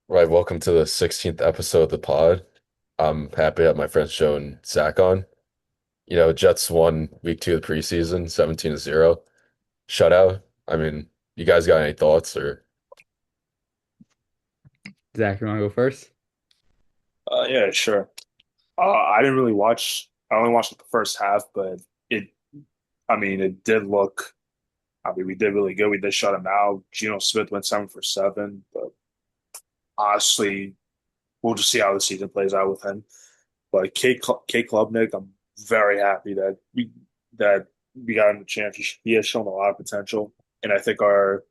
Right, welcome to the 16th episode of the pod. I'm happy to have my friends Joe and Zach on. Jets won week two of the preseason, 17-0. Shutout. I mean, you guys got any thoughts or Zach, you want to go first? Yeah, sure. I didn't really watch. I only watched the first half, but it. I mean, it did look. I mean, we did really good. We did shut him out. Geno Smith went 7 for 7, but honestly, we'll just see how the season plays out with him. But K Klubnik, I'm very happy that we got him the chance. He has shown a lot of potential, and I think our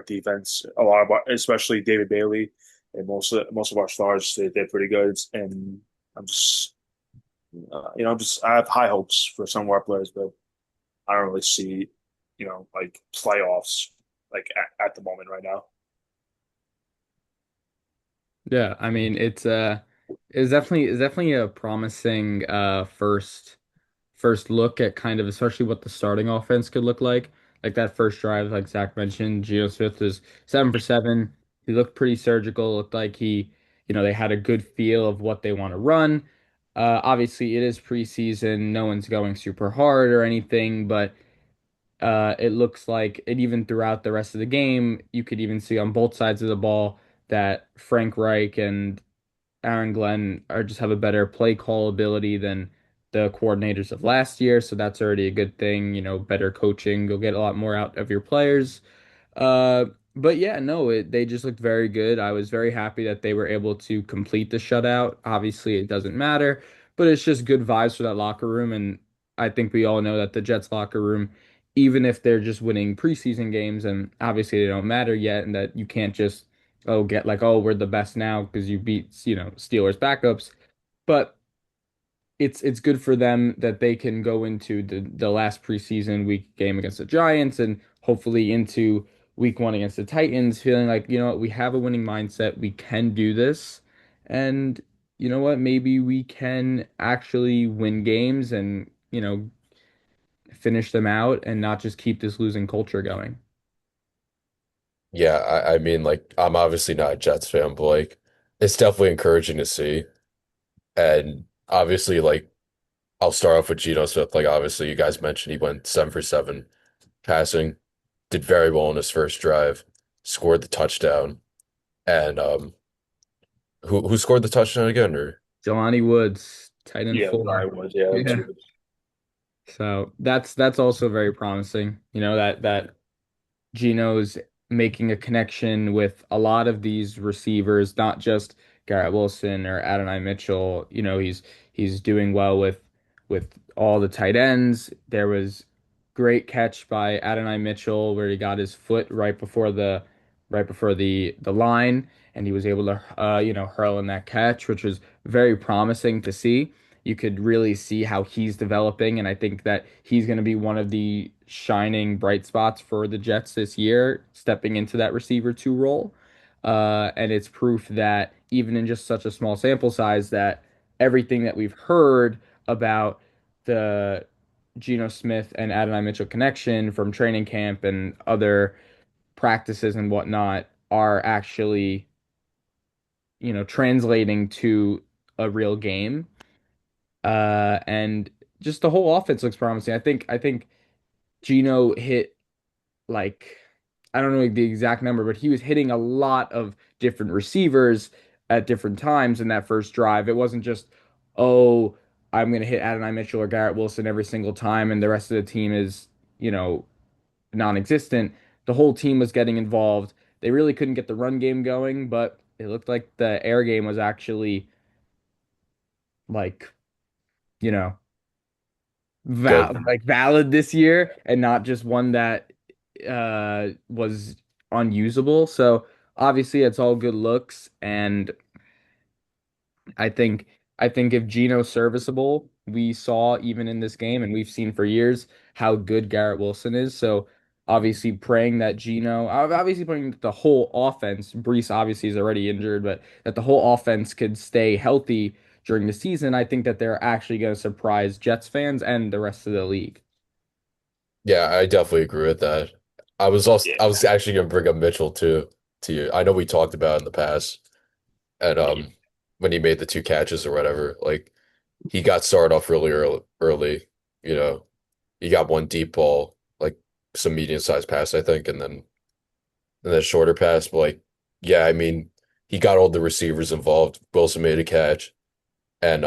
defense, a lot of especially David Bailey and most of our stars, they did pretty good. And I'm just I have high hopes for some of our players, but I don't really see like playoffs like at the moment right now. Yeah, I mean it's definitely a promising first look at kind of especially what the starting offense could look like. Like that first drive, like Zach mentioned, Geno Smith was 7 for 7. He looked pretty surgical, looked like they had a good feel of what they want to run. Obviously it is preseason, no one's going super hard or anything, but it looks like it even throughout the rest of the game, you could even see on both sides of the ball that Frank Reich and Aaron Glenn are just have a better play call ability than the coordinators of last year. So that's already a good thing. Better coaching. You'll get a lot more out of your players. Uh, but yeah, no, they just looked very good. I was very happy that they were able to complete the shutout. Obviously, it doesn't matter, but it's just good vibes for that locker room. And I think we all know that the Jets locker room, even if they're just winning preseason games, and obviously they don't matter yet, and that you can't just get like, oh, we're the best now because you beat, Steelers backups. But it's good for them that they can go into the last preseason week game against the Giants and hopefully into week one against the Titans, feeling like, what, we have a winning mindset, we can do this, and you know what, maybe we can actually win games and, finish them out and not just keep this losing culture going. yeah, I mean like I'm obviously not a Jets fan, but like it's definitely encouraging to see. And obviously like I'll start off with Geno Smith. Like obviously you guys mentioned he went 7 for 7 passing, did very well in his first drive, scored the touchdown. And who scored the touchdown again or Jelani Woods, tight end Yeah, I four. was. Yeah, that's Yeah. good. So that's also very promising. That Geno's making a connection with a lot of these receivers, not just Garrett Wilson or Adonai Mitchell. He's doing well with all the tight ends. There was great catch by Adonai Mitchell where he got his foot right before the line, and he was able to hurl in that catch, which was very promising to see. You could really see how he's developing, and I think that he's going to be one of the shining bright spots for the Jets this year, stepping into that receiver two role. And it's proof that even in just such a small sample size, that everything that we've heard about the Geno Smith and Adonai Mitchell connection from training camp and other practices and whatnot are actually, translating to a real game. And just the whole offense looks promising. I think Geno hit like I don't know the exact number, but he was hitting a lot of different receivers at different times in that first drive. It wasn't just, oh, I'm gonna hit Adonai Mitchell or Garrett Wilson every single time, and the rest of the team is, non-existent. The whole team was getting involved. They really couldn't get the run game going, but it looked like the air game was actually like, you know, good? valid this year and not just one that was unusable. So obviously it's all good looks, and I think I think if Geno's serviceable, we saw even in this game, and we've seen for years how good Garrett Wilson is. So obviously praying that obviously praying that the whole offense, Brees obviously is already injured, but that the whole offense could stay healthy during the season. I think that they're actually going to surprise Jets fans and the rest of the league. Yeah, I definitely agree with that. I Yeah, was actually gonna bring up Mitchell too to you. I know we talked about it in the past, and yeah, when he made the two catches or whatever, like he got started off really early, you know. He got one deep ball, like some medium-sized pass, I think, and then a shorter pass. But like, yeah, I mean, he got all the receivers involved. Wilson made a catch, and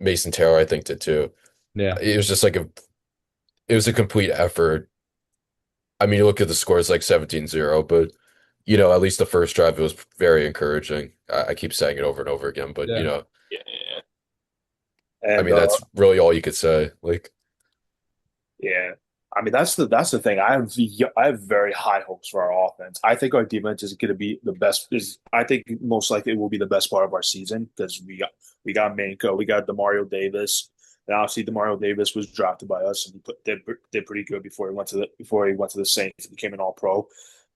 Mason Taylor, I think, did too. Yeah. It was just like it was a complete effort. I mean, you look at the scores like 17-0, but at least the first drive it was very encouraging. I keep saying it over and over again, but Yeah. yeah, yeah. I And mean, that's really all you could say. Like, yeah, I mean that's the thing. I have very high hopes for our offense. I think our defense is going to be the best. Is I think most likely it will be the best part of our season because we got Minka, we got Demario Davis, and obviously Demario Davis was drafted by us and did pretty good before he went to the Saints and became an All Pro.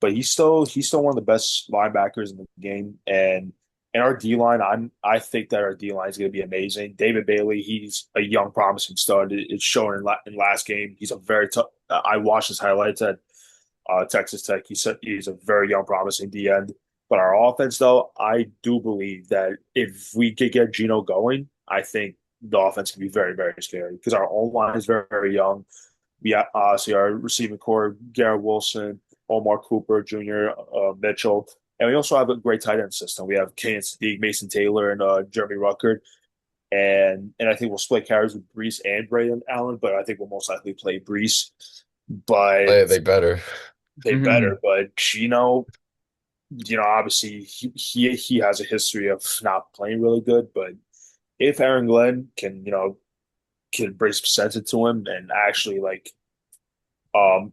But he's still one of the best linebackers in the game, and our D line, I think that our D line is going to be amazing. David Bailey, he's a young, promising stud. It's shown in last game. He's a very tough. I watched his highlights at Texas Tech. He said he's a very young, promising D end. But our offense, though, I do believe that if we could get Geno going, I think the offense can be very, very scary because our O line is very, very young. We see our receiving core, Garrett Wilson, Omar Cooper Jr., Mitchell. And we also have a great tight end system. We have Kenyon Sadiq, Mason Taylor, and Jeremy Ruckert. And I think we'll split carries with Brees and Braden Allen, but I think we'll most likely play Brees. But they better. they Hmm. better. But obviously he has a history of not playing really good. But if Aaron Glenn can bring some sense into him and actually um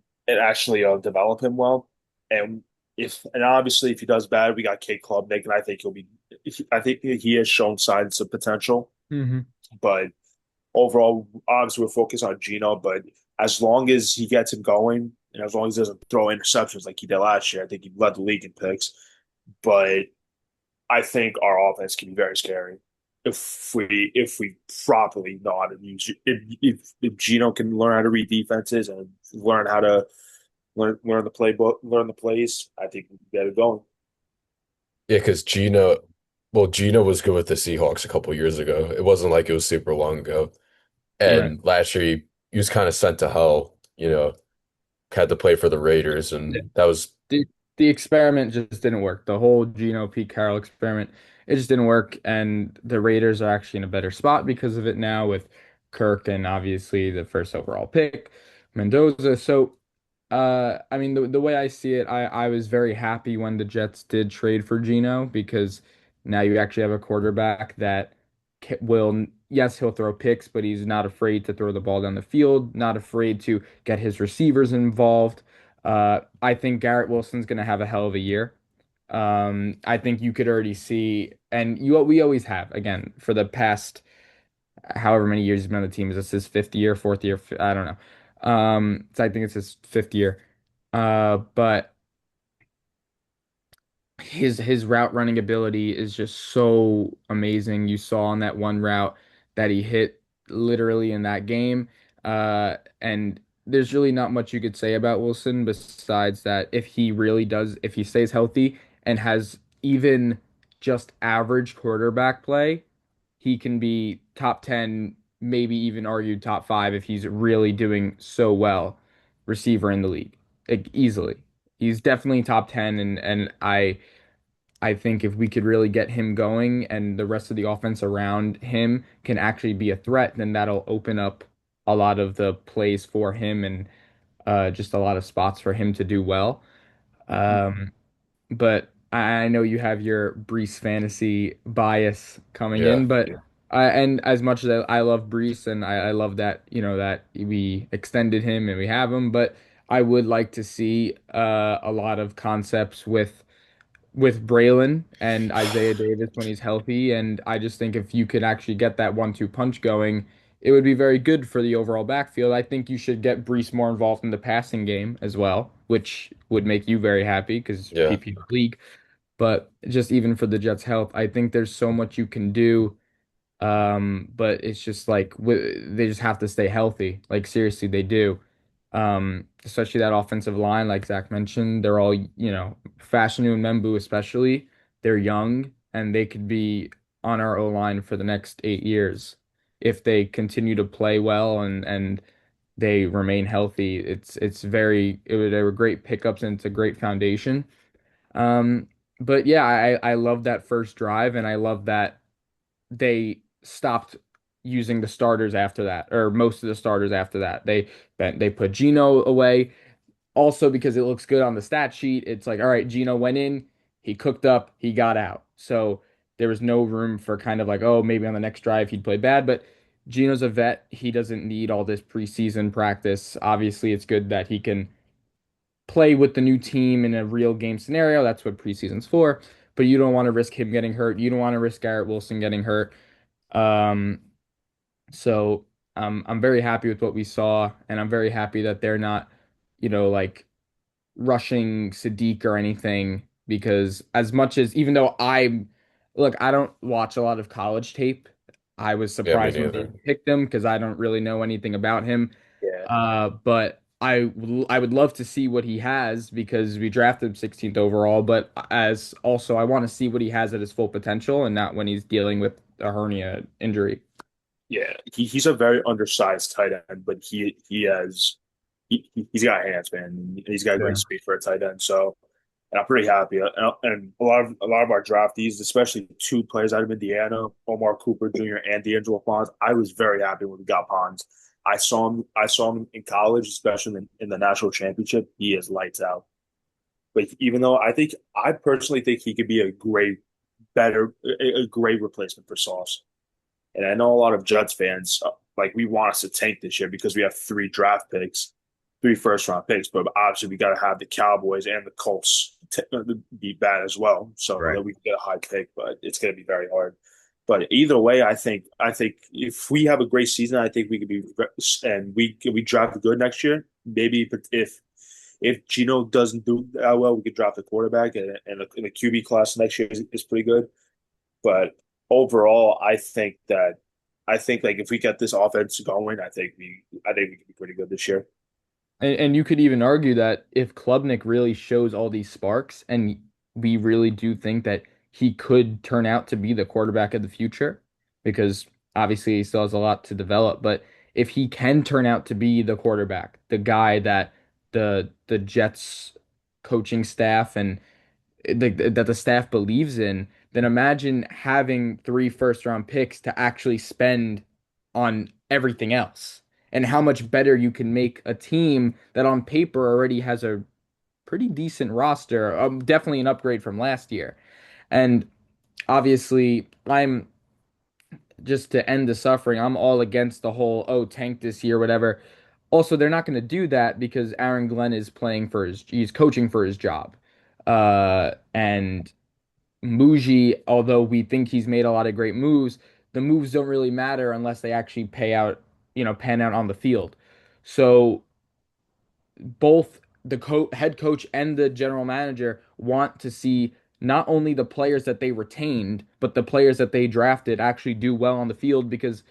develop him well. And and obviously if he does bad, we got K Klubnik, and I think he has shown signs of potential. Hmm. But overall, obviously we're focused on Geno, but as long as he gets him going and as long as he doesn't throw interceptions like he did last year, I think he led the league in picks. But I think our offense can be very scary if we properly know how to use it. If Geno can learn how to read defenses and learn how to learn the playbook, learn the plays, I think we can get it going. Yeah, because Gino was good with the Seahawks a couple years ago. It wasn't like it was super long ago. Right. And last year he was kind of sent to hell, had to play for the Raiders, Yeah. and that was The experiment just didn't work. The whole Geno Pete Carroll experiment, it just didn't work. And the Raiders are actually in a better spot because of it now with Kirk and obviously the first overall pick, Mendoza. So I mean, the way I see it, I was very happy when the Jets did trade for Geno because now you actually have a quarterback that will, yes, he'll throw picks, but he's not afraid to throw the ball down the field, not afraid to get his receivers involved. I think Garrett Wilson's going to have a hell of a year. I think you could already see, and we always have, again, for the past however many years he's been on the team. Is this his fifth year, fourth year? I don't know. So I think it's his fifth year. But his route running ability is just so amazing. You saw on that one route that he hit literally in that game. And there's really not much you could say about Wilson besides that if he stays healthy and has even just average quarterback play, he can be top 10, maybe even argue top 5 if he's really doing so well, receiver in the league. Like, easily. He's definitely top 10 and I think if we could really get him going and the rest of the offense around him can actually be a threat, then that'll open up a lot of the plays for him and just a lot of spots for him to do well. Um, but I know you have your Brees fantasy bias coming yeah. in, but and as much as I love Brees and I love that, that we extended him and we have him, but I would like to see a lot of concepts with Braylon and Isaiah Davis when he's healthy. And I just think if you could actually get that 1-2 punch going, it would be very good for the overall backfield. I think you should get Brees more involved in the passing game as well, which would make you very happy because Yeah. PPR league. But just even for the Jets' health, I think there's so much you can do. But it's just like they just have to stay healthy. Like seriously, they do. Especially that offensive line, like Zach mentioned, they're all, Fashanu and Membu especially, they're young and they could be on our O line for the next 8 years if they continue to play well and they remain healthy. They were great pickups and it's a great foundation. Um, but yeah, I love that first drive and I love that they stopped using the starters after that, or most of the starters after that. They put Geno away. Also, because it looks good on the stat sheet, it's like, all right, Geno went in, he cooked up, he got out. So there was no room for kind of like, oh, maybe on the next drive he'd play bad. But Geno's a vet. He doesn't need all this preseason practice. Obviously, it's good that he can play with the new team in a real game scenario. That's what preseason's for. But you don't want to risk him getting hurt. You don't want to risk Garrett Wilson getting hurt. Um, so I'm very happy with what we saw, and I'm very happy that they're not, like rushing Sadiq or anything because as much as even though I don't watch a lot of college tape. I was Yeah, me surprised when they neither. picked him because I don't really know anything about him. Yeah. But I would love to see what he has because we drafted him 16th overall. But as also I want to see what he has at his full potential and not when he's dealing with a hernia injury. Yeah, he's a very undersized tight end, but he's got hands, man. He's got great Yeah. speed for a tight end. So, and I'm pretty happy. And a lot of our draftees, especially two players out of Indiana, Omar Cooper Jr. and D'Angelo Ponds, I was very happy when we got Ponds. I saw him in college, especially in the national championship. He is lights out. But even though I personally think he could be a great replacement for Sauce. And I know a lot of Jets fans like we want us to tank this year because we have three draft picks, three first round picks. But obviously, we got to have the Cowboys and the Colts be bad as well, so Right. that we can get a high pick. But it's going to be very hard. But either way, I think if we have a great season, I think we could be and we draft good next year. Maybe if Geno doesn't do that well, we could draft a quarterback and a QB class next year is pretty good. But overall, I think like if we get this offense going, I think we can be pretty good this year. And you could even argue that if Klubnik really shows all these sparks, and we really do think that he could turn out to be the quarterback of the future, because obviously he still has a lot to develop, but if he can turn out to be the quarterback, the guy that the Jets coaching staff and that the staff believes in, then imagine having three first round picks to actually spend on everything else and how much better you can make a team that on paper already has a pretty decent roster. Definitely an upgrade from last year. And obviously, I'm just to end the suffering, I'm all against the whole, oh, tank this year, whatever. Also, they're not going to do that because Aaron Glenn is he's coaching for his job. And Muji, although we think he's made a lot of great moves, the moves don't really matter unless they actually pan out on the field. So both the head coach and the general manager want to see not only the players that they retained, but the players that they drafted actually do well on the field because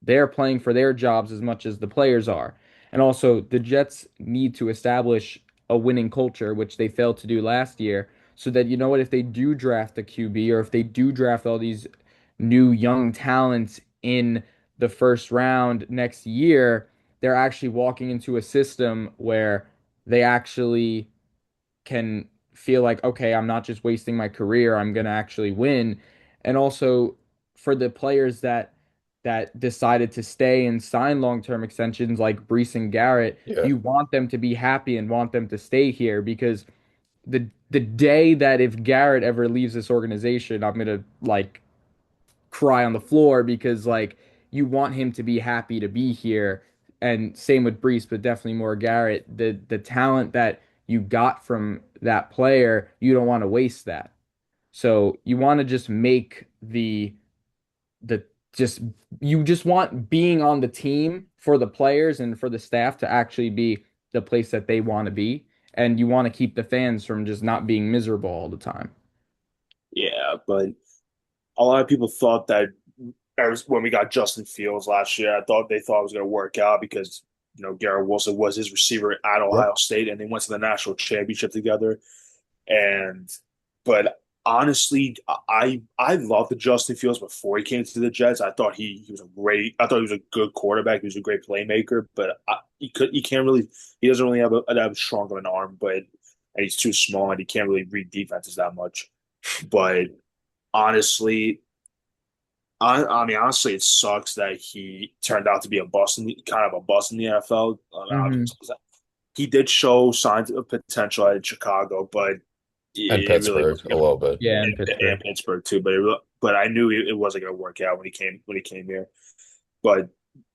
they're playing for their jobs as much as the players are. And also, the Jets need to establish a winning culture, which they failed to do last year, so that you know what, if they do draft a QB or if they do draft all these new young talents in the first round next year, they're actually walking into a system where they actually can feel like, okay, I'm not just wasting my career, I'm gonna actually win. And also for the players that decided to stay and sign long-term extensions like Brees and Garrett, Yeah. you want them to be happy and want them to stay here because the day that if Garrett ever leaves this organization, I'm gonna like cry on the floor because like you want him to be happy to be here. And same with Brees, but definitely more Garrett. The talent that you got from that player, you don't want to waste that. So you want to just make the just you just want being on the team for the players and for the staff to actually be the place that they want to be. And you want to keep the fans from just not being miserable all the time. Yeah, but a lot of people thought that when we got Justin Fields last year, they thought it was going to work out because Garrett Wilson was his receiver at Yep. Ohio State, and they went to the national championship together. And but honestly, I loved the Justin Fields before he came to the Jets. I thought he was a great. I thought he was a good quarterback. He was a great playmaker, but he can't really. He doesn't really have strong of an arm, but and he's too small and he can't really read defenses that much. But honestly, I mean, honestly, it sucks that he turned out to be a bust kind of a bust in the NFL. Hmm. He did show signs of potential at Chicago, but And it really Pittsburgh wasn't a going to. little bit. Yeah, in And Pittsburgh. Pittsburgh too, but I knew it wasn't going to work out when he came here. But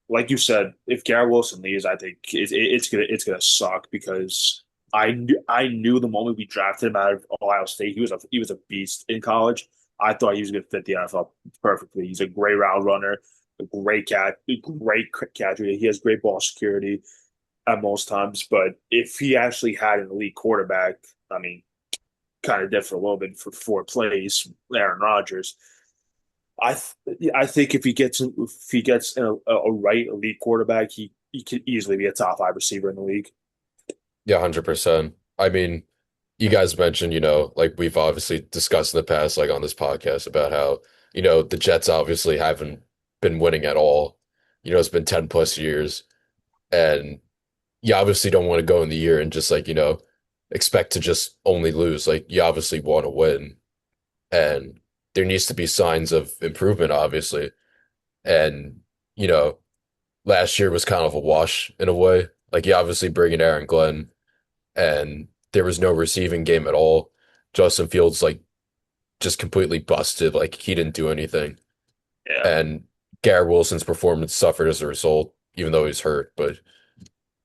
like you said, if Garrett Wilson leaves, I think it's gonna suck because I knew the moment we drafted him out of Ohio State, he was a beast in college. I thought he was going to fit the NFL perfectly. He's a great route runner, a great catcher. He has great ball security at most times. But if he actually had an elite quarterback, I mean, kind of different a little bit for 4 plays, Aaron Rodgers. I think if he gets a right elite quarterback, he could easily be a top 5 receiver in the league. Yeah, 100%. I mean, you guys mentioned, like we've obviously discussed in the past, like on this podcast about how, the Jets obviously haven't been winning at all. It's been 10 plus years. And you obviously don't want to go in the year and just like, expect to just only lose. Like you obviously want to win. And there needs to be signs of improvement, obviously. And, you know, last year was kind of a wash in a way. Like you obviously bring in Aaron Glenn and there was no receiving game at all. Justin Fields like just completely busted. Like he didn't do anything. Yeah, And Garrett Wilson's performance suffered as a result, even though he's hurt. But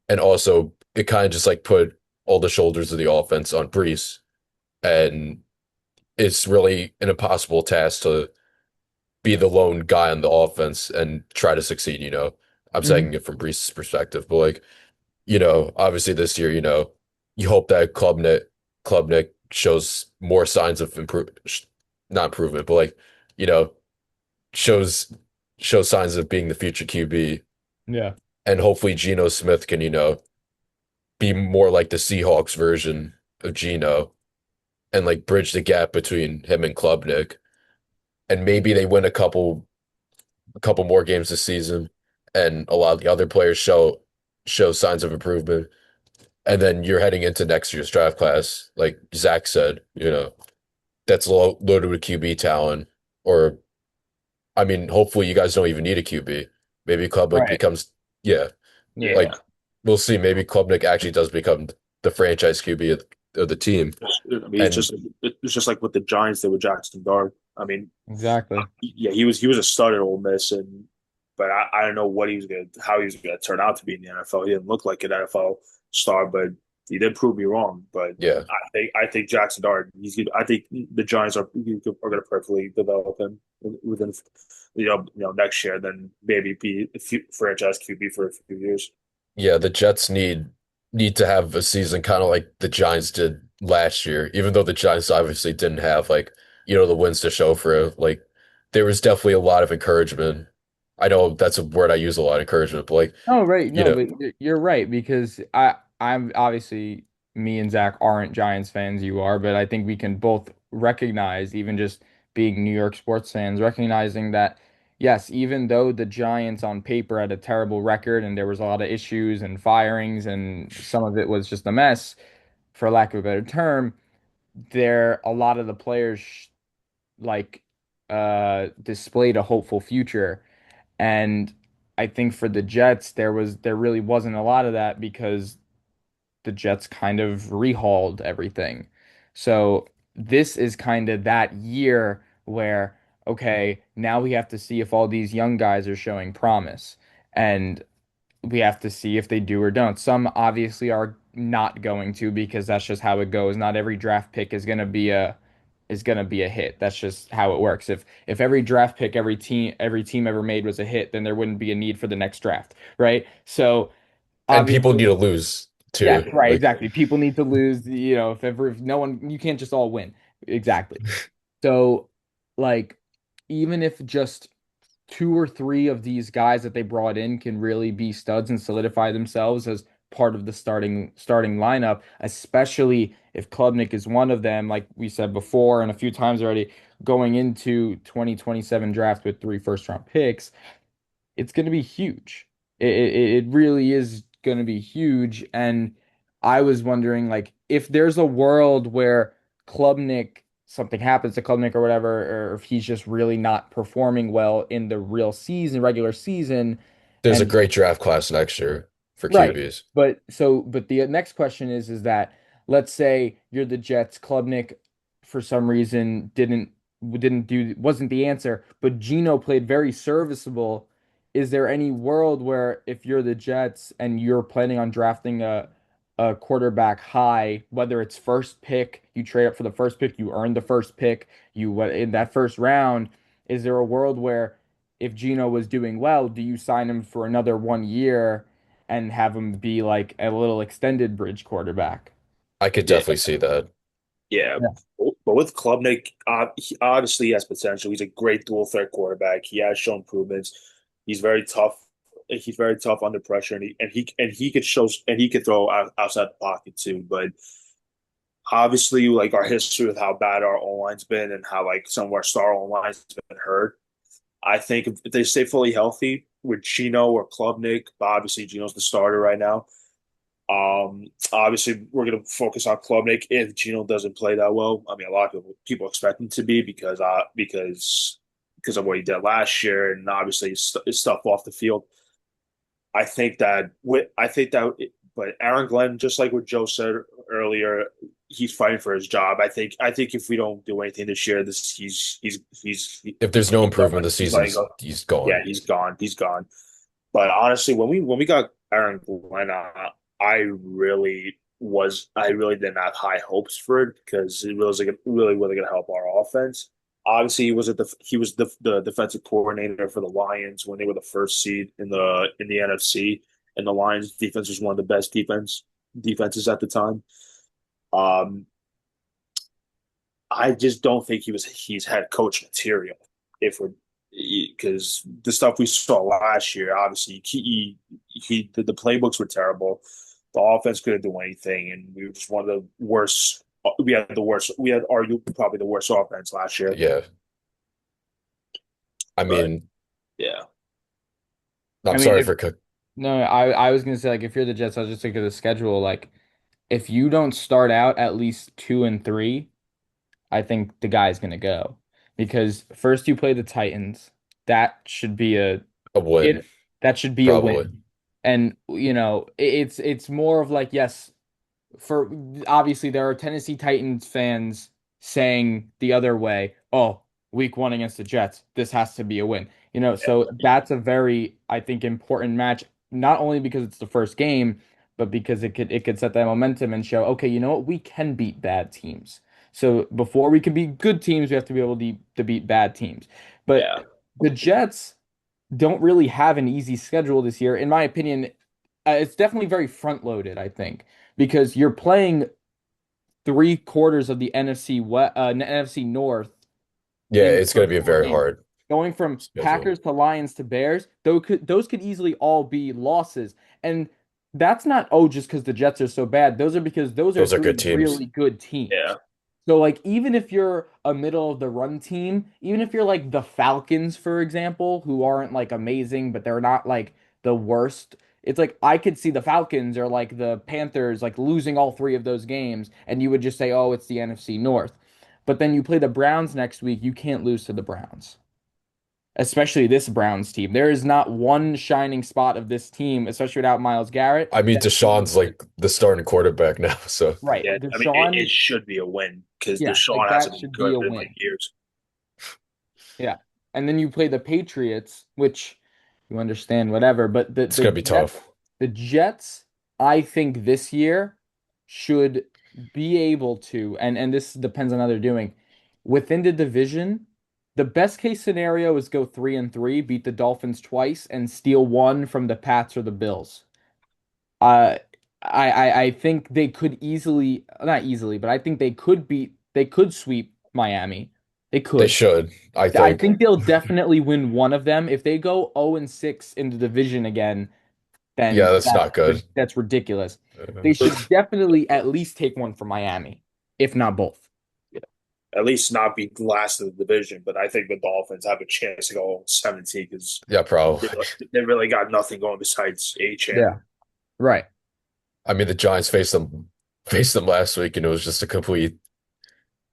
and also it kind of just like put all the shoulders of the offense on Brees. And it's really an impossible task to be the lone guy on the offense and try to succeed, I'm Hmm. saying it from Brees' perspective, but like, obviously this year, you hope that Klubnik shows more signs of not improvement, but like, you know, shows shows signs of being the future QB. Yeah. And hopefully Geno Smith can, be more like the Seahawks version of Geno and like bridge the gap between him and Klubnik. And maybe they win a couple more games this season and a lot of the other players show signs of improvement. And then you're heading into next year's draft class, like Zach said, that's loaded with QB talent. Or, I mean, hopefully you guys don't even need a QB. Maybe Klubnik Right. becomes, yeah, Yeah. yeah. like we'll see. Maybe Klubnik actually does become the franchise QB of the team. I mean, And it's just like what the Giants did with Jackson Dart. I mean, Exactly. yeah, he was a stud at Ole Miss, but I don't know how he was gonna turn out to be in the NFL. He didn't look like an NFL star, but he did prove me wrong. But yeah, I think Jackson Dart. I think the Giants are going to perfectly develop him within next year. Then maybe be a franchise QB for a few years. yeah, the Jets need to have a season kind of like the Giants did last year, even though the Giants obviously didn't have like, the wins to show for it. Like there was definitely a lot of encouragement. I know that's a word I use a lot, encouragement, but like, Oh, right. you No, know, but you're right because I'm obviously me and Zach aren't Giants fans, you are, but I think we can both recognize, even just being New York sports fans, recognizing that yes, even though the Giants on paper had a terrible record and there was a lot of issues and firings and some of it was just a mess, for lack of a better term, there a lot of the players like displayed a hopeful future. And I think for the Jets, there really wasn't a lot of that because the Jets kind of rehauled everything. So this is kind of that year where, okay, now we have to see if all these young guys are showing promise. And we have to see if they do or don't. Some obviously are not going to because that's just how it goes. Not every draft pick is gonna be a hit. That's just how it works. If every draft pick every team ever made was a hit, then there wouldn't be a need for the next draft, right? So and people need obviously, to lose yeah, too. right, Like, exactly. People need to lose, if no one you can't just all win. Exactly. So like even if just two or three of these guys that they brought in can really be studs and solidify themselves as part of the starting lineup, especially if Klubnik is one of them, like we said before and a few times already, going into 2027 draft with three first round picks, it's going to be huge. It really is going to be huge. And I was wondering, like, if there's a world where Klubnik, something happens to Klubnik or whatever, or if he's just really not performing well in the real season, regular season, There's a and great draft class next year for right. QBs. But the next question is that let's say you're the Jets, Klubnik for some reason didn't do wasn't the answer, but Geno played very serviceable. Is there any world where if you're the Jets and you're planning on drafting a quarterback high, whether it's first pick, you trade up for the first pick, you earn the first pick, you in that first round, is there a world where if Geno was doing well, do you sign him for another 1 year and have him be like a little extended bridge quarterback? I could Yeah, definitely see that. yeah. Yeah. But with Klubnik, obviously he has potential. He's a great dual threat quarterback. He has shown improvements. He's very tough. He's very tough under pressure, and he could show and he could throw outside the pocket too. But obviously, like our history with how bad our O line's been and how like some of our star O lines been hurt. I think if they stay fully healthy with Geno or Klubnik, but obviously Geno's the starter right now. Obviously, we're going to focus on Klubnik if Geno doesn't play that well. I mean, a lot of people expect him to be because of what he did last year, and obviously his stuff off the field. But Aaron Glenn, just like what Joe said earlier, he's fighting for his job. I think if we don't do anything this year, this If there's no he's improvement this he's letting season's go. he's Yeah, gone. he's gone. He's gone. But honestly, when we got Aaron Glenn, I really didn't have high hopes for it because it was like really really going to help our offense. Obviously, he was the defensive coordinator for the Lions when they were the first seed in the NFC, and the Lions defense was one of the best defenses at the time. Um, I just don't think he's head coach material. If we're Because the stuff we saw last year, obviously the playbooks were terrible. The offense couldn't do anything, and we were just one of the worst. We had the worst. We had arguably probably the worst offense last year. Yeah. I But mean, yeah, I I'm mean, sorry if for Cook. no, I was gonna say like if you're the Jets, I was just thinking of the schedule. Like if you don't start out at least 2-3, I think the guy's gonna go because first you play the Titans. That should be a A win, it. That should be a probably. win, and it's more of like yes, for obviously there are Tennessee Titans fans saying the other way, oh, week one against the Jets, this has to be a win. So that's a very, I think, important match, not only because it's the first game, but because it could set that momentum and show, okay, you know what, we can beat bad teams. So before we can beat good teams, we have to be able to beat bad teams. But yeah, the Jets don't really have an easy schedule this year. In my opinion, it's definitely very front loaded, I think, because you're playing three-quarters of the NFC North Yeah, in the it's going to first be a four very games. hard Going from schedule. Packers to Lions to Bears, those could easily all be losses. And that's not, oh, just because the Jets are so bad. Those are because those are Those are three good teams. really good teams. yeah, So like even if you're a middle of the run team, even if you're like the Falcons, for example, who aren't like amazing, but they're not like the worst. It's like I could see the Falcons or like the Panthers like losing all three of those games, and you would just say, oh, it's the NFC North. But then you play the Browns next week, you can't lose to the Browns, especially this Browns team. There is not one shining spot of this team, especially without Miles Garrett. I mean, That you Deshaun's would like the starting quarterback now, so right. yeah. I mean, it Deshaun, should be a win because yeah, like Deshaun that hasn't been should be good a in like win. years. Yeah. And then you play the Patriots, which you understand, whatever. But the it's the going to be Jets, tough. the Jets, I think this year should be able to, and this depends on how they're doing, within the division, the best case scenario is go 3-3, beat the Dolphins twice, and steal one from the Pats or the Bills. Uh I think they could easily, not easily, but I think they could sweep Miami. They They could. should, I I think. think they'll definitely win one of them. If they go 0-6 in the division again, Yeah, then that's not good. that's ridiculous. They Uh, should definitely at least take one from Miami, if not both. Yeah. At least not be last in the division, but I think the Dolphins have a chance to go 17 because yeah, probably. they really got nothing going besides A-Chan. Yeah. Right. I mean, the Giants faced them last week, and it was just a complete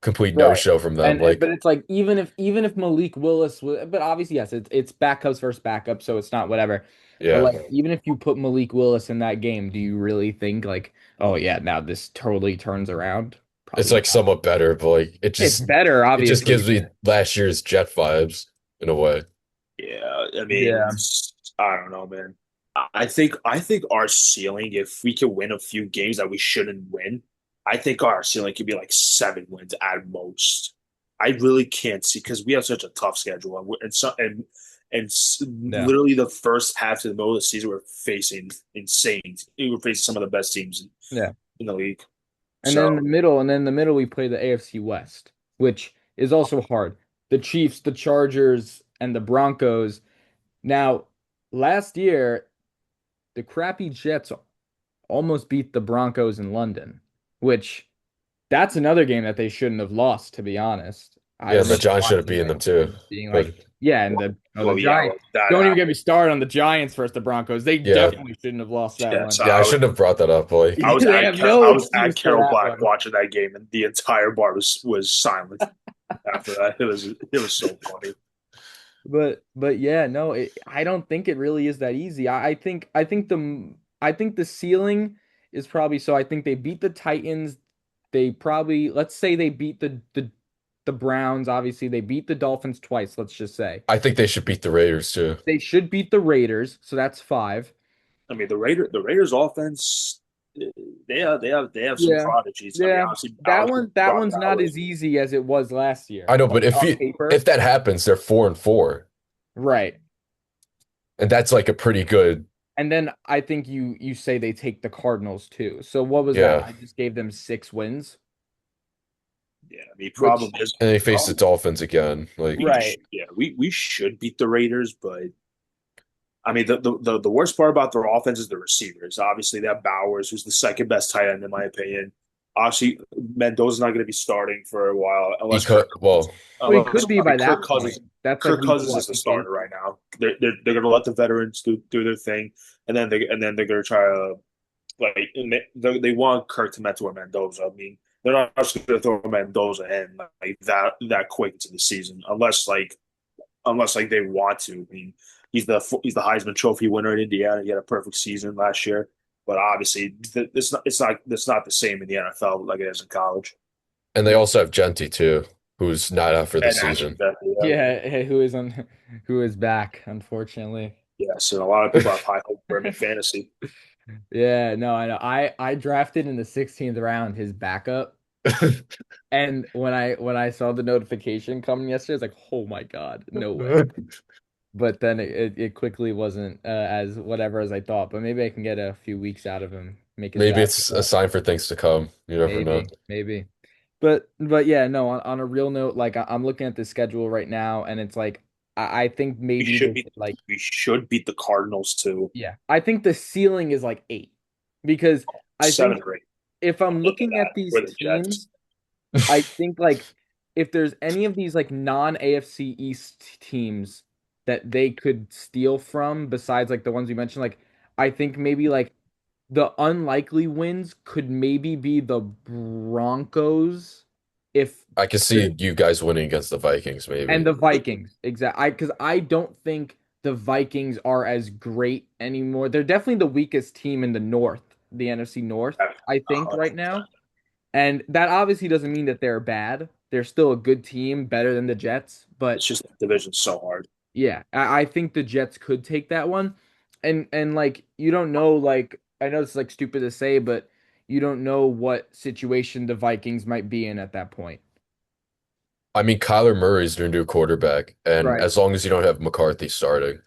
Right. no-show from them. And Like, but it's like even if Malik Willis was, but obviously yes, it's backups versus backups, so it's not whatever. But yeah, like even if you put Malik Willis in that game, do you really think like, oh yeah, now this totally turns around? it's Probably like not. somewhat better, but like It's better, it just obviously. gives me last year's Jet vibes in a way. Yeah, I mean, Yeah. I don't know, man. I think our ceiling, if we could win a few games that we shouldn't win, I think our ceiling could be like 7 wins at most. I really can't see because we have such a tough schedule, and Yeah. literally the first half to the middle of the season we're facing insane. We're facing some of the best teams Yeah. in the league. And then in the So middle, and then in the middle we play the AFC West, which is also hard. The Chiefs, the Chargers, and the Broncos. Now, last year, the crappy Jets almost beat the Broncos in London, which that's another game that they shouldn't have lost, to be honest. I Yeah, and the remember Giants should have watching beaten that them too. game, being But like, yeah, and well, the well, yeah, Giants. well, that Don't even get me happened. started on the Giants versus the Broncos. They yeah, definitely shouldn't have lost that Yeah, one. so yeah, I shouldn't have brought that up. Like, They have no I was at excuse for Carol that Black one. watching that game, and the entire bar was silent after that. It was so funny. But yeah, no, I don't think it really is that easy. I think the ceiling is probably so I think they beat the Titans. They probably let's say they beat the Browns. Obviously, they beat the Dolphins twice, let's just say. I think they should beat the Raiders too. They should beat the Raiders, so that's five. I mean, the Raiders offense, they have some Yeah. prodigies. I mean, Yeah. obviously That Brock one's not Bowers. as easy as it was last year. I know, but Like if on you if paper. that happens, they're 4-4, Right. and that's like a pretty good. And then I think you say they take the Cardinals too. So what was that? Yeah, I just gave them 6 wins, Yeah, I mean, which and they face the problem Dolphins again. Like, right. we should beat the Raiders, but I mean, the worst part about their offense is the receivers. Obviously, they have Bowers, who's the second best tight end in my opinion. Obviously, Mendoza's not going to be starting for a while he unless could. Well, Well, he could be by Kirk that Cousins. point. That's like Kirk week Cousins is what, the week eight? starter right now. They're going to let the veterans do their thing, and then they're going to try to like they want Kirk to mentor Mendoza. I mean, they're not just going to throw Mendoza in like that quick into the season unless they want to. I mean, he's the Heisman Trophy winner in Indiana. He had a perfect season last year, but obviously it's not the same in the NFL like it is in college. and they also have Genty too, who's not out for the And actually, season. yeah, Yeah, hey, who is back, unfortunately. yes, and a lot of people have high hope for him in fantasy. Yeah, no, I know. I drafted in the 16th round his backup. And when I saw the notification coming yesterday, I was like, oh my God, no way. But then it quickly wasn't as whatever as I thought. But maybe I can get a few weeks out of him, make his Maybe value it's a up. sign for things to come. You never know. Maybe. But yeah, no, on a real note, like I'm looking at the schedule right now, and it's like I think We maybe should they beat like we should beat the Cardinals too. yeah. I think the ceiling is like 8. Because I think 7 or 8. if I'm Look at looking at that. these We're the Jets. teams, I think like if there's any of these like non-AFC East teams that they could steal from besides like the ones we mentioned, like I think maybe like the unlikely wins could maybe be the Broncos if I can see you guys winning against the Vikings, and maybe. the Vikings. Exactly. Because I don't think the Vikings are as great anymore. They're definitely the weakest team in the North, the NFC North, I think, right now. And that obviously doesn't mean that they're bad. They're still a good team, better than the Jets. But It's just the division's so hard. yeah, I think the Jets could take that one. And like you don't know, like I know it's like stupid to say, but you don't know what situation the Vikings might be in at that point. I mean, Kyler Murray's their new quarterback, and Right. as long as you don't have McCarthy starting,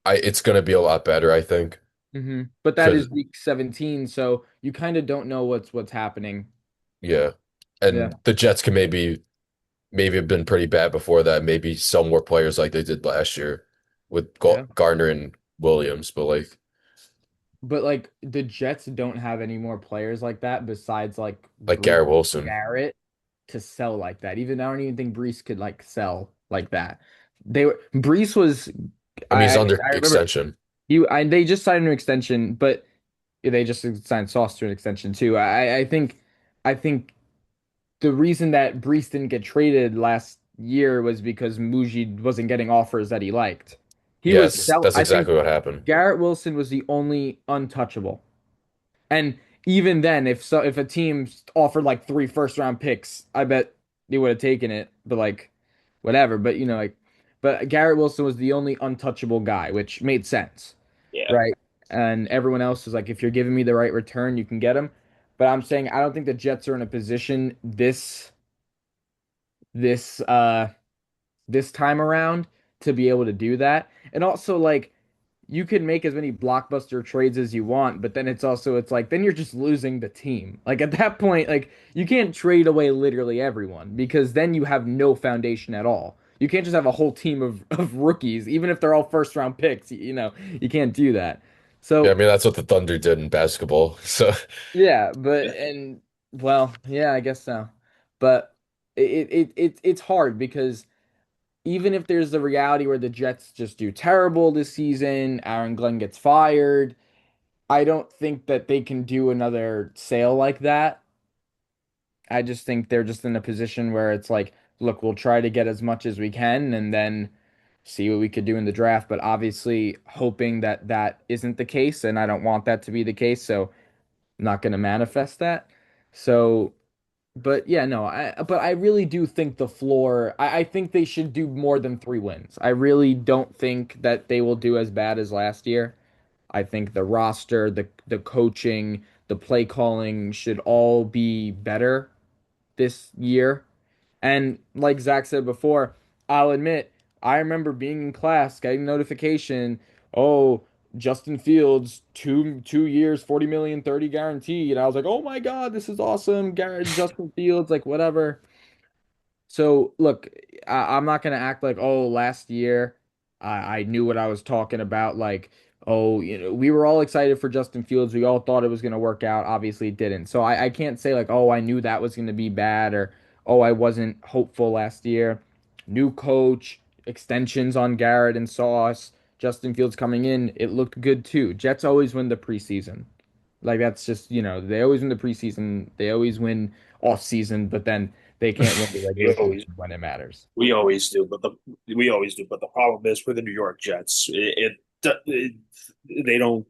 it's going to be a lot better, I think. But that Because is week 17, so you kind of don't know what's happening. yeah, Yeah. and the Jets can maybe have been pretty bad before that. Maybe sell more players like they did last year with Yeah. Gardner and Williams. But But like the Jets don't have any more players like that besides like like Brees, Garrett Wilson. Garrett to sell like that. Even I don't even think Brees could like sell like that. They were Brees was I mean, he's I under I remember extension. they just signed an extension, but they just signed Sauce to an extension too. I think the reason that Brees didn't get traded last year was because Muji wasn't getting offers that he liked. He was Yes, sell that's I think exactly what happened. Garrett Wilson was the only untouchable. And even then, if a team offered like three first round picks, I bet they would have taken it. But like, whatever. But but Garrett Wilson was the only untouchable guy, which made sense, Yeah, right? And everyone else was like, if you're giving me the right return, you can get him. But I'm saying I don't think the Jets are in a position this this time around to be able to do that. And also like you can make as many blockbuster trades as you want, but then it's like then you're just losing the team. Like at that point, like you can't trade away literally everyone because then you have no foundation at all. You can't just have a whole team of rookies, even if they're all first round picks. You can't do that. Yeah, I So mean that's what the Thunder did in basketball. So yeah, but yeah, and well, yeah, I guess so. But it's hard because even if there's the reality where the Jets just do terrible this season, Aaron Glenn gets fired, I don't think that they can do another sale like that. I just think they're just in a position where it's like, look, we'll try to get as much as we can and then see what we could do in the draft. But obviously, hoping that that isn't the case, and I don't want that to be the case, so I'm not going to manifest that. So, but yeah, no, but I really do think the floor, I think they should do more than 3 wins. I really don't think that they will do as bad as last year. I think the roster, the coaching, the play calling should all be better this year. And like Zach said before, I'll admit, I remember being in class, getting notification, oh, Justin Fields, 2 years, 40 million, 30 guaranteed. And I was like, oh my God, this is awesome. Garrett Justin Fields, like whatever. So look, I'm not gonna act like, oh, last year I knew what I was talking about. Like, oh, we were all excited for Justin Fields. We all thought it was gonna work out. Obviously, it didn't. So I can't say like, oh, I knew that was gonna be bad or oh, I wasn't hopeful last year. New coach, extensions on Garrett and Sauce, Justin Fields coming in, it looked good too. Jets always win the preseason. Like that's just, they always win the preseason. They always win off season, but then they can't win the we regular season always when it matters. we always do, but the problem is with the New York Jets, they don't.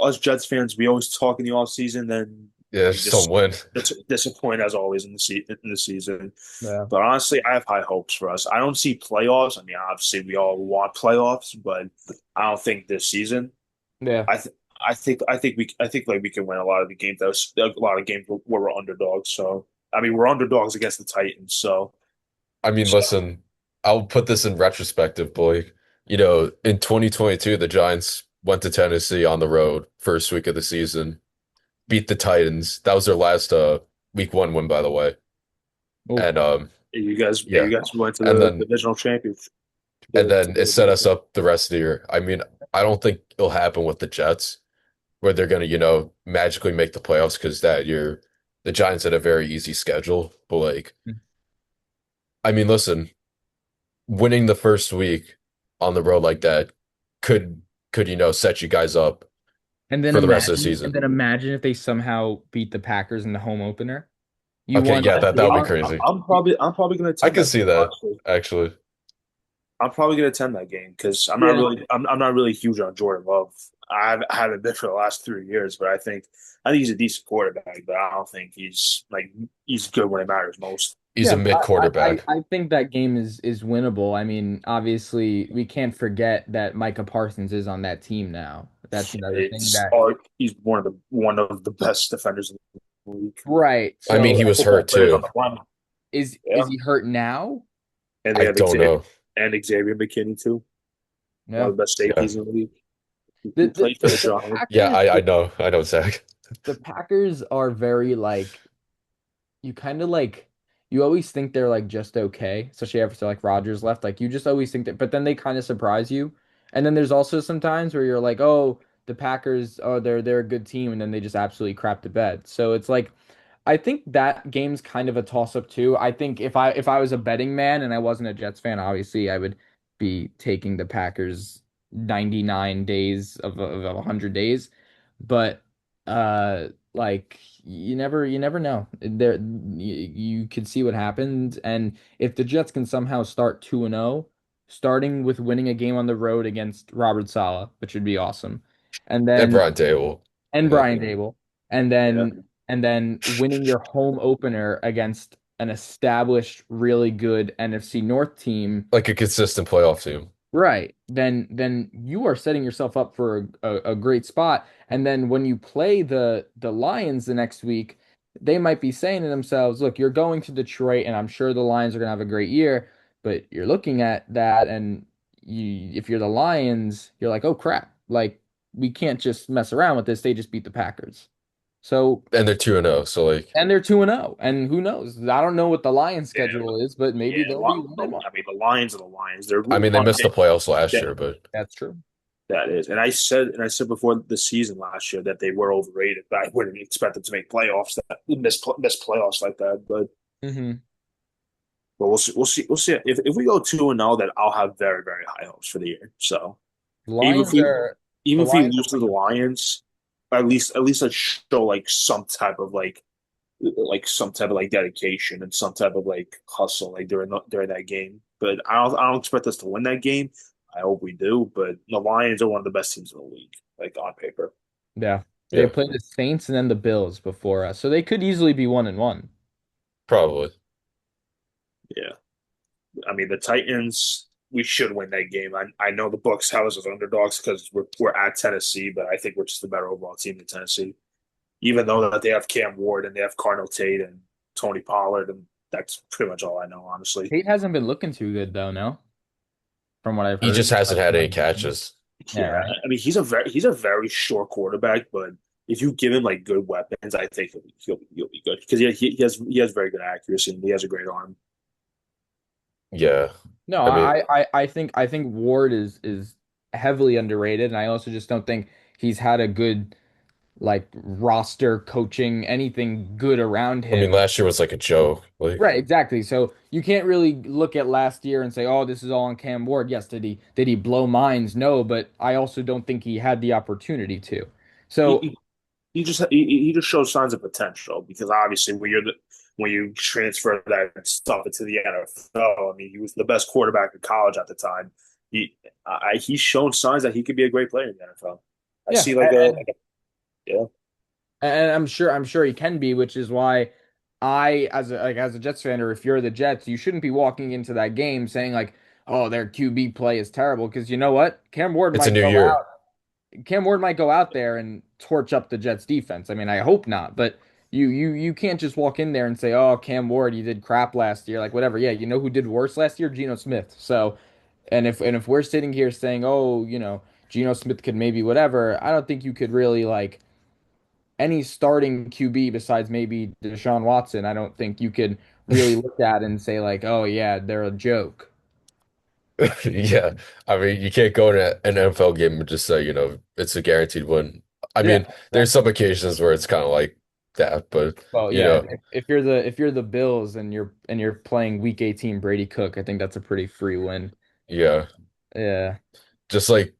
Us Jets fans, we always talk in the off season, then yeah, we just don't just win. disappoint as always in the season. Yeah. But honestly, I have high hopes for us. I don't see playoffs. I mean, obviously, we all want playoffs, but I don't think this season. Yeah. I th I think like we can win a lot of the games. A lot of games where we're underdogs. So I mean, we're underdogs against the Titans. I mean, So listen, I'll put this in retrospective, boy. In 2022, the Giants went to Tennessee on the road first week of the season, beat the Titans. That was their last week one win, by the way. Oh, And you yeah. guys went to And the then divisional championship. and To then it set us the, up the rest of the year. I mean, I don't think it'll happen with the Jets where they're gonna, magically make the playoffs because that year the Giants had a very easy schedule. But I mean, listen, winning the first week on the road like that could set you guys up for the rest of the and season. then imagine if they somehow beat the Packers in the home opener. You Okay, won. yeah, that would be You, crazy. I'm probably gonna I attend can that see game. that Honestly, actually. I'm probably gonna attend that game because yeah. I'm not really huge on Jordan Love. I haven't been for the last 3 years, but I think he's a decent quarterback. But I don't think he's good when it matters most. He's a Yeah, mid quarterback. I think that game is winnable. I mean, obviously, we can't forget that Micah Parsons is on that team now. That's another thing that He's one of the best defenders in the league. right. I mean, So he was Football hurt players on too. the line. is Yeah, he hurt now? and they I have don't know. Xavier McKinney too, one Yeah. of the best Yeah. safeties in the league. The Who the played for the the Giants? Yeah, Packers I know, Zach. the Packers are very like you kind of like you always think they're like just okay, especially after like Rodgers left. Like you just always think that, but then they kind of surprise you. And then there's also some times where you're like, oh, the Packers, oh, they're a good team, and then they just absolutely crap the bed. So it's like I think that game's kind of a toss up too. I think if I was a betting man and I wasn't a Jets fan, obviously I would be taking the Packers 99 days of 100 days. But like you never know. You could see what happens, and if the Jets can somehow start 2-0, starting with winning a game on the road against Robert Saleh, which would be awesome. And And then Brian Dable. and Yeah. Brian Dable, and Yeah. then winning your home opener against an established, really good NFC North team, Like a consistent playoff team. right? Then you are setting yourself up for a great spot. And then when you play the Lions the next week, they might be saying to themselves, "Look, you're going to Detroit, and I'm sure the Lions are going to have a great year." But you're looking at that, and if you're the Lions, you're like, "Oh crap! Like we can't just mess around with this. They just beat the Packers." So, And they're 2-0. So like and they're 2-0. And who knows? I don't know what the Lions Yeah. schedule is, but maybe Yeah. they'll be 1-1. I mean, the Lions are the Lions. They're I mean they on missed the paper. playoffs last That year, but That's true. that is, and I said before the season last year that they were overrated. But I wouldn't expect them to make playoffs that miss playoffs like that. Hmm. But we'll see. We'll see. We'll see. If we go 2-0, then I'll have very very high hopes for the year. So even if Lions we are the even if we Lions are lose to the wonderful. Lions, at least let's show like some type of some type of like dedication and some type of like hustle like during that game. But I don't expect us to win that game. I hope we do. But the Lions are one of the best teams in the league, like on paper. Yeah. They yeah, played the Saints and then the Bills before us. So they could easily be 1-1. probably. Yeah, I mean the Titans. We should win that game. I know the books have us as underdogs because we're at Tennessee, but I think we're just a better overall team than Tennessee. Even though that they have Cam Ward and they have Cardinal Tate and Tony Pollard, and that's pretty much all I know, honestly. Tate hasn't been looking too good though, no? From what I've He just heard. hasn't Like, had any catches. yeah, Yeah, right. I mean he's a very short quarterback, but if you give him like good weapons, I think he'll be good because he has very good accuracy and he has a great arm. Yeah. No, I mean, I think Ward is heavily underrated, and I also just don't think he's had a good like roster coaching anything good around him. last year was like a joke. Like, Right, exactly. So you can't really look at last year and say, "Oh, this is all on Cam Ward." Yes, did he blow minds? No, but I also don't think he had the opportunity to. So He, he just shows signs of potential because obviously when you transfer that stuff into the NFL, I mean he was the best quarterback in college at the time. He's shown signs that he could be a great player in the NFL. I yeah, see and, yeah. and I'm sure he can be, which is why I, as a Jets fan, or if you're the Jets, you shouldn't be walking into that game saying like, "Oh, their QB play is terrible," because you know what, it's a new year. Cam Ward might go out there and torch up the Jets defense. I mean, I hope not, but you can't just walk in there and say, "Oh, Cam Ward, you did crap last year." Like whatever. Yeah, you know who did worse last year? Geno Smith. So, and if we're sitting here saying, "Oh, Geno Smith could maybe whatever," I don't think you could really like any starting QB besides maybe Deshaun Watson. I don't think you could really look at and say like, "Oh yeah, they're a joke." Yeah. I mean, you can't go in an NFL game and just say, it's a guaranteed win. I Yeah, mean, there's exactly. some occasions where it's kind of like that, but Well, you yeah, know, if you're the Bills and you're playing Week 18 Brady Cook, I think that's a pretty free win. yeah. Yeah, Just like,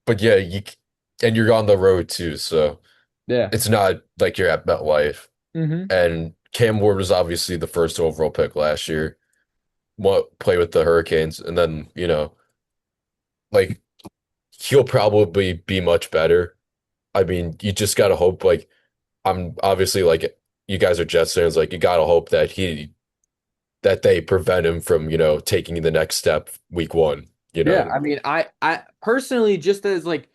but yeah, and you're on the road too, so yeah. it's not like you're at MetLife. Hmm. And Cam Ward was obviously the first overall pick last year. What play with the Hurricanes, and then like he'll probably be much better. I mean, you just gotta hope. Like, I'm obviously like you guys are Jets fans. Like, you gotta hope that they prevent him from taking the next step week one. You Yeah, know, I mean, I personally just as like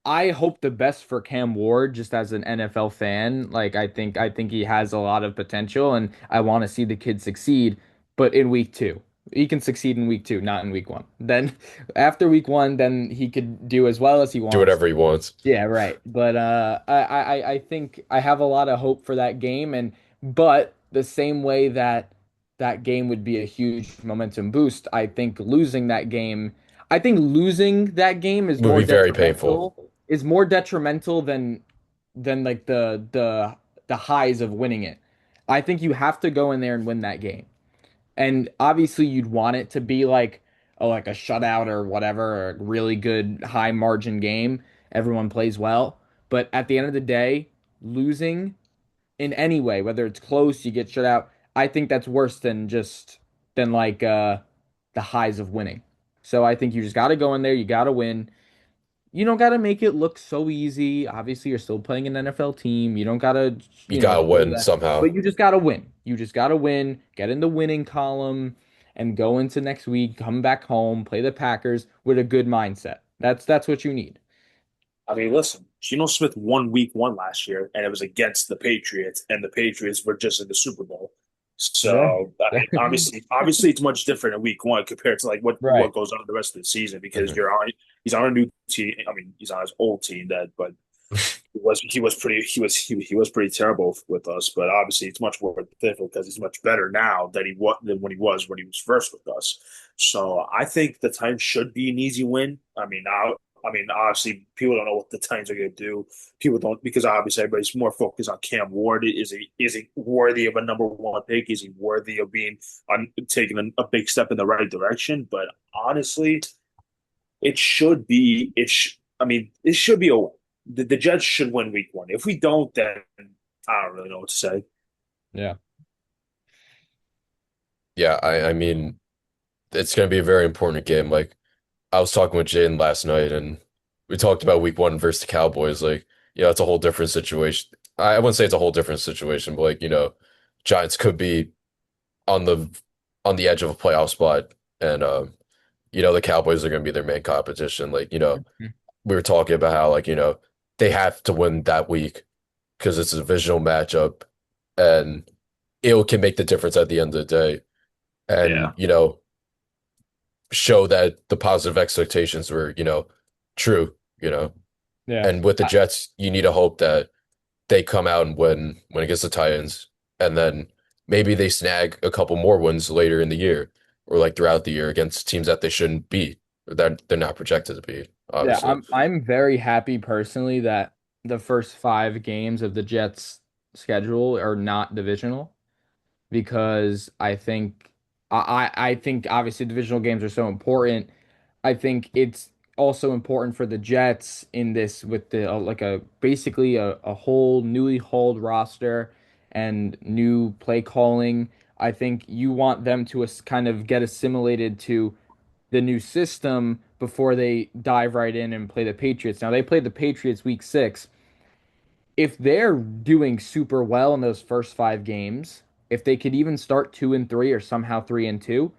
I hope the best for Cam Ward just as an NFL fan. Like I think he has a lot of potential and I want to see the kid succeed, but in week 2. He can succeed in week 2, not in week 1. Then after week 1, then he could do as well as he do wants. whatever he wants. Yeah, right. But I think I have a lot of hope for that game, but the same way that that game would be a huge momentum boost, I think losing that game Would be very painful. is more detrimental than like the highs of winning it. I think you have to go in there and win that game. And obviously you'd want it to be like like a shutout or whatever, or a really good high margin game. Everyone plays well. But at the end of the day, losing in any way, whether it's close, you get shut out, I think that's worse than just than like the highs of winning. So I think you just gotta go in there, you gotta win. You don't gotta make it look so easy. Obviously, you're still playing an NFL team. You don't gotta, You gotta show win that, somehow. but you just gotta win. You just gotta win, get in the winning column, and go into next week, come back home, play the Packers with a good mindset. That's what you need. I mean, listen, Geno Smith won week one last year, and it was against the Patriots, and the Patriots were just in the Super Bowl. Yeah. So, I mean, obviously, it's much different in week one compared to like what Right. goes on in the rest of the season because Mhm. he's on a new team. I mean, he's on his old team that, but he was pretty terrible with us. But obviously, it's much more difficult because he's much better now than when he was first with us. So I think the Titans should be an easy win. I mean, obviously, people don't know what the Titans are going to do. People don't because obviously everybody's more focused on Cam Ward. Is he worthy of a number one pick? Is he worthy of being taking a big step in the right direction? But honestly, it should be. I mean, it should be a. The Jets should win week one. If we don't, then I don't really know what to say. Yeah. Yeah, I mean, it's gonna be a very important game. Like I was talking with Jaden last night, and we talked about week one versus the Cowboys. Like, it's a whole different situation. I wouldn't say it's a whole different situation, but like, Giants could be on the on the edge of a playoff spot, and the Cowboys are gonna be their main competition. Like, Mhm. we were talking about how like, they have to win that week because it's a divisional matchup, and it can make the difference at the end of the day. And, Yeah, show that the positive expectations were, true, Yeah. And with the Jets, you need to hope that they come out and win when against the Titans, and then maybe they snag a couple more wins later in the year or like throughout the year against teams that they shouldn't beat or that they're not projected to beat, Yeah, obviously. I'm very happy personally that the first 5 games of the Jets schedule are not divisional because I think obviously divisional games are so important. I think it's also important for the Jets in this with the like a basically a whole newly hauled roster and new play calling. I think you want them to kind of get assimilated to the new system before they dive right in and play the Patriots. Now they played the Patriots week 6. If they're doing super well in those first 5 games, if they could even start 2-3 or somehow 3-2,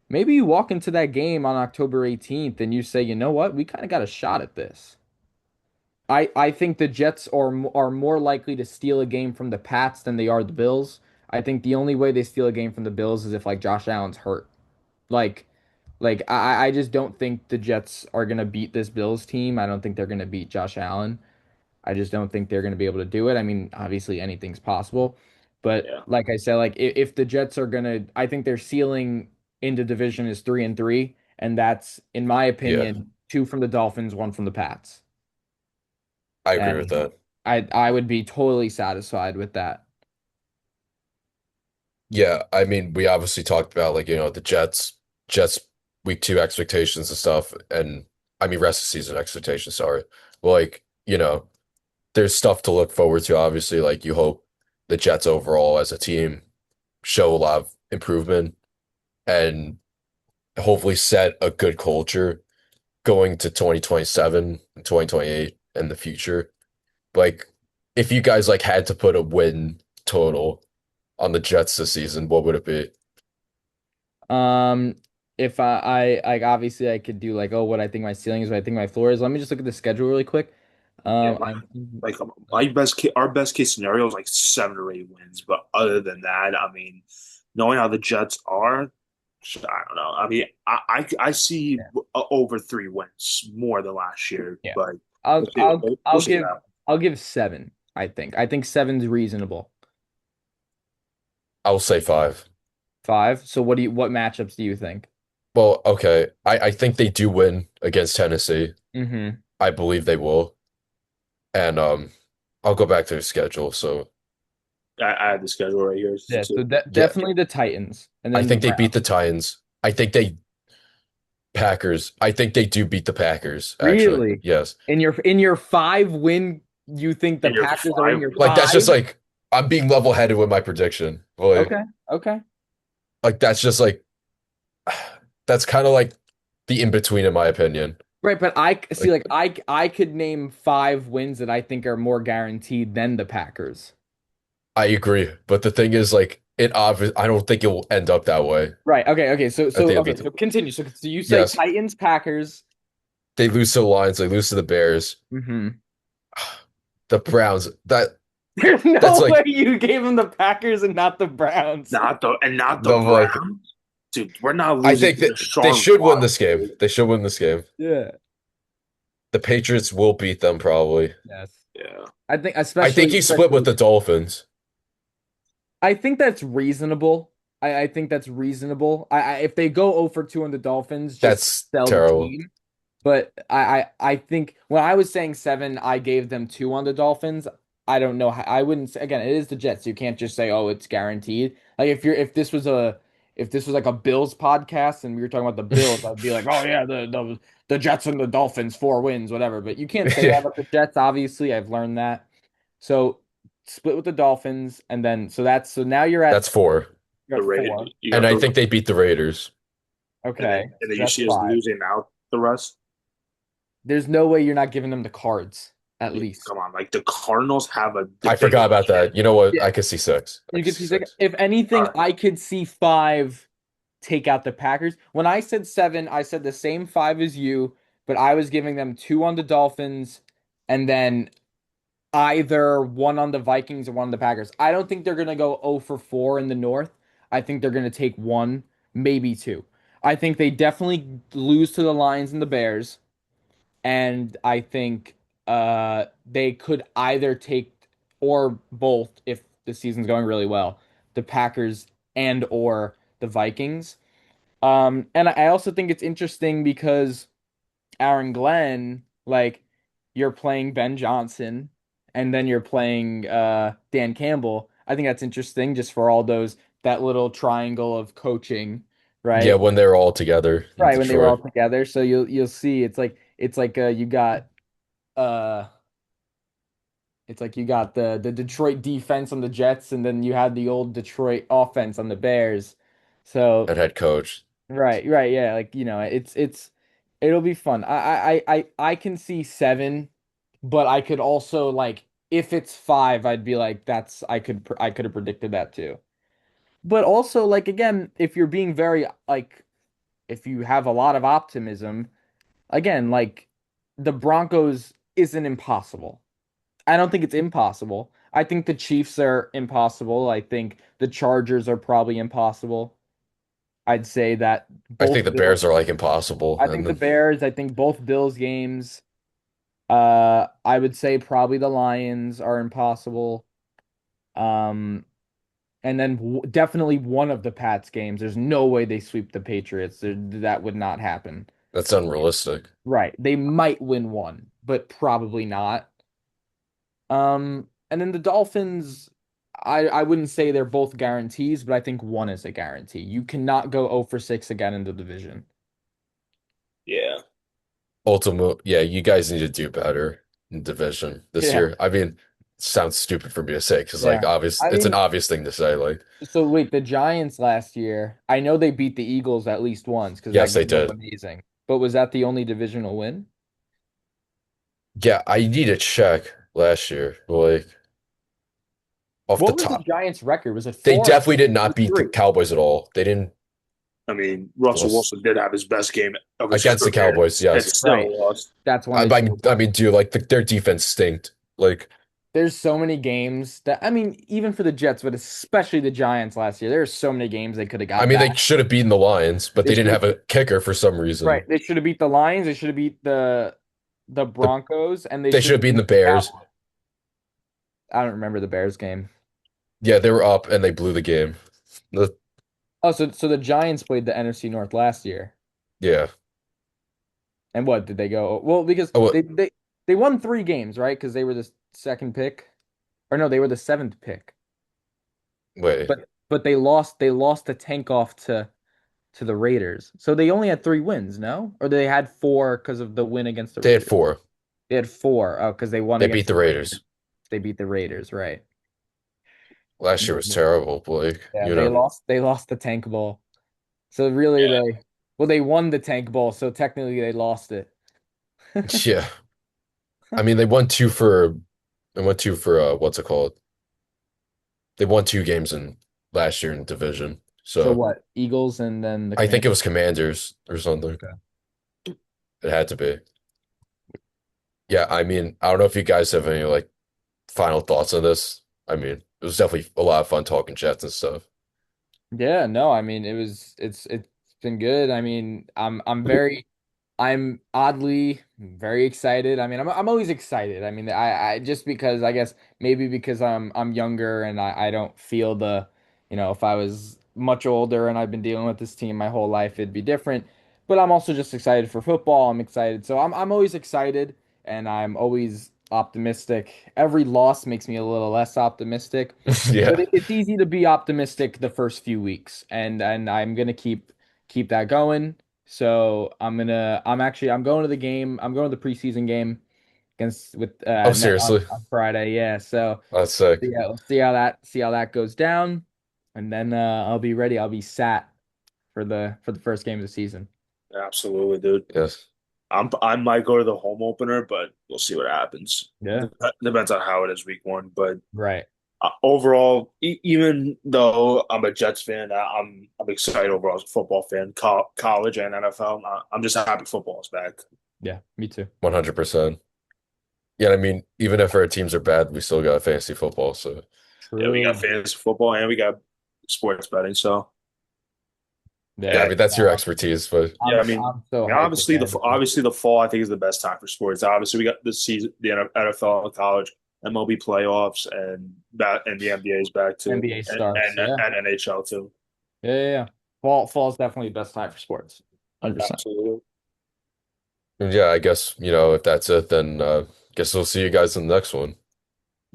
maybe you walk into that game on October 18th and you say, you know what, we kind of got a shot at this. I think the Jets are more likely to steal a game from the Pats than they are the Bills. I think the only way they steal a game from the Bills is if like Josh Allen's hurt. Like I just don't think the Jets are gonna beat this Bills team. I don't think they're gonna beat Josh Allen. I just don't think they're gonna be able to do it. I mean, obviously anything's possible, but yeah, like I said, like if the Jets are gonna, I think their ceiling in the division is 3-3, and that's in my Yeah, opinion 2 from the Dolphins, 1 from the Pats, I agree with and that. I would be totally satisfied with that. Yeah, I mean, we obviously talked about like, the Jets week two expectations and stuff, and I mean rest of season expectations, sorry. But like, there's stuff to look forward to, obviously. Like you hope the Jets overall as a team show a lot of improvement and hopefully set a good culture going to 2027 and 2028 and the future. Like if you guys like had to put a win total on the Jets this season, what would it be? Um, if I like obviously I could do like oh what I think my ceiling is, what I think my floor is. Let me just look at the schedule really quick. yeah. I'm Like our best case scenario is like 7 or 8 wins, but other than that, I mean, knowing how the Jets are, I don't know. I mean, I see yeah. over 3 wins more than last year, Yeah. but I'll I'll we'll I'll see what give happens. I'll give 7, I think. I think seven's reasonable. I'll say five. Five. So what matchups do you think? Well, okay. I think they do win against Tennessee. Mm-hmm. I believe they will. And I'll go back to the schedule. So I had the schedule right here Yeah, so too. yeah, definitely the Titans and I then the think they beat Browns. the Titans. I think they do beat the Packers, actually. Really? Yes. In your five win, you think the And you're Packers are in five. your Like that's just five? like I'm being level-headed with my prediction. Like Okay. Okay. that's just like that's kind of like the in-between in my opinion. Right, but I see Like like I could name five wins that I think are more guaranteed than the Packers. I agree, but the thing is like it obvious I don't think it will end up that way. Right. Okay. Okay. So I think so it'll be okay. So continue. So you say yes, Titans, Packers. they lose to the Lions, they lose to the Bears. Hmm. The Browns, There's that's no way like you gave them the Packers and not the Browns. Not the no like Browns. Dude, we're not I losing think to the that they Sean should win this game. Watson. They should win this game. Yeah. The Patriots will beat them probably. Yes. Yeah. I think I especially think you split with especially the Dolphins. I think that's reasonable. I think that's reasonable. If they go 0 for 2 on the Dolphins, just That's sell the terrible. team. But I think when I was saying seven, I gave them two on the Dolphins. I don't know how, I wouldn't say, again, it is the Jets. You can't just say, oh, it's guaranteed. Like if this was like a Bills podcast and we were talking about the Bills, I'd be like, oh yeah, the Jets and the Dolphins, 4 wins, whatever. But you can't say that Yeah, about the Jets, obviously. I've learned that. So split with the Dolphins, and then so now that's four. you're The at Raiders. four. You And got I the think they beat the Raiders. Okay, and then so you that's see us five. losing out the rest. There's no way you're not giving them the cards, at Dude, least. come on, like the Cardinals have the I forgot biggest about chance. that. You know what? Yeah, I could see six. I you could could see see six. six. If All anything, right. I could see five take out the Packers. When I said seven, I said the same five as you, but I was giving them two on the Dolphins and then either one on the Vikings or one on the Packers. I don't think they're going to go 0 for 4 in the North. I think they're going to take one, maybe two. I think they definitely lose to the Lions and the Bears. And I think they could either take or both if the season's going really well, the Packers and or the Vikings. And I also think it's interesting because Aaron Glenn, like you're playing Ben Johnson and then you're playing Dan Campbell. I think that's interesting just for all those that little triangle of coaching, Yeah, right? when they're all together in Right, when they were all Detroit. together. So you'll see it's like you got uh it's like you got the Detroit defense on the Jets and then you had the old Detroit offense on the Bears. So And head coach. right, yeah, like it'll be fun. I can see seven, but I could also like if it's five, I'd be like that's I could have predicted that too. But also like again, if you're being very like if you have a lot of optimism, again, like the Broncos isn't impossible. I don't think it's impossible. I think the Chiefs are impossible. I think the Chargers are probably impossible. I'd say that I both think the Bills. Bears are like impossible. I think And the Bears. I think both Bills games. I would say probably the Lions are impossible. Um, and then definitely one of the Pats games. There's no way they sweep the Patriots. That would not happen. that's unrealistic. Right. They might win one, but probably not. And then the Dolphins, I wouldn't say they're both guarantees, but I think one is a guarantee. You cannot go 0 for 6 again in the division. Yeah. Ultimate, yeah, you guys need to do better in division this Yeah. year. I mean, it sounds stupid for me to say because Yeah. like obvious I it's an mean, obvious thing to say. Like, so wait, the Giants last year, I know they beat the Eagles at least once because that yes, they game was did. amazing. But was that the only divisional win? Yeah, I need to check last year. But like off the What was the top, Giants' record? Was it they 4 definitely did or not beat the 3? Cowboys at all. They didn't I mean, Russell lost Wilson did have his best game of his against the career. Cowboys, It yes. Right. still lost. That's one I, they I should mean, have I won. mean, dude, like their defense stinked. Like, There's so many games that I mean, even for the Jets, but especially the Giants last year, there's so many games they could have I got mean, they back. should have beaten the Lions, but They they didn't should have have a kicker for some reason. right. They should have beat the Lions. They should have beat the The Broncos, and they they should should have have beaten beat the the Bears. Cowboys. I don't remember the Bears game. Yeah, they were up and they blew the game. The, Oh, so the Giants played the NFC North last year. yeah. And what did they go? Well, because Oh, they won 3 games, right? Because they were the second pick. Or no, they were the seventh pick. wait. But they lost the tank off to the Raiders. So they only had 3 wins, no? Or they had four because of the win against the They had Raiders. four. They had four. Oh, because they won They beat against the the Raiders. Raiders. They beat the Raiders, right? Last year was terrible, Blake. Yeah, they lost the tank ball. So really Yeah, they won the tank ball, so technically they lost it. Yeah. I mean, they won two for what's it called? They won 2 games in last year in division. So So what? Eagles and then the I think Commanders. it was Commanders or something. Okay. It had to be. Yeah, I mean, I don't know if you guys have any like final thoughts on this. I mean, it was definitely a lot of fun talking Jets and stuff. Yeah, no, I mean it's been good. I mean, I'm oddly very excited. I mean, I'm always excited. I mean, I just because I guess maybe because I'm younger and I don't feel if I was much older and I've been dealing with this team my whole life, it'd be different. But I'm also just excited for football. I'm excited. So I'm always excited and I'm always optimistic. Every loss makes me a little less optimistic. But Yeah. it's easy to be optimistic the first few weeks, and I'm gonna keep that going. So I'm going to the game. I'm going to the preseason game against with Oh, on, seriously? on Friday. Yeah. So That's sick. yeah, let's see how that goes down, and then I'll be ready. I'll be sat for the first game of the season. absolutely, dude. Yes. I might go to the home opener, but we'll see what happens. Yeah. Depends on how it is week one. But Right. overall, even though I'm a Jets fan, I'm excited overall as a football fan, college and NFL. I'm just happy football is back. Yeah. Me too. 100%. Yeah, I mean, even if our teams are bad, we still got fantasy football. So Yeah, we got True. fantasy football and we got sports betting. So yeah, I yeah, Yeah. mean that's your expertise, but yeah. I'm so hyped Obviously again. obviously the fall I think is the best time for sports. Obviously we got the season, the NFL, college, MLB playoffs, and the NBA is back too, NBA and starts. Yeah. NHL too. Yeah. Yeah. Yeah. Fall is definitely the best time for sports. 100%. Absolutely. yeah, I guess, if that's it, then guess we'll see you guys in the next one.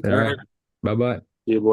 All Yeah. right. Bye bye. See you, boys.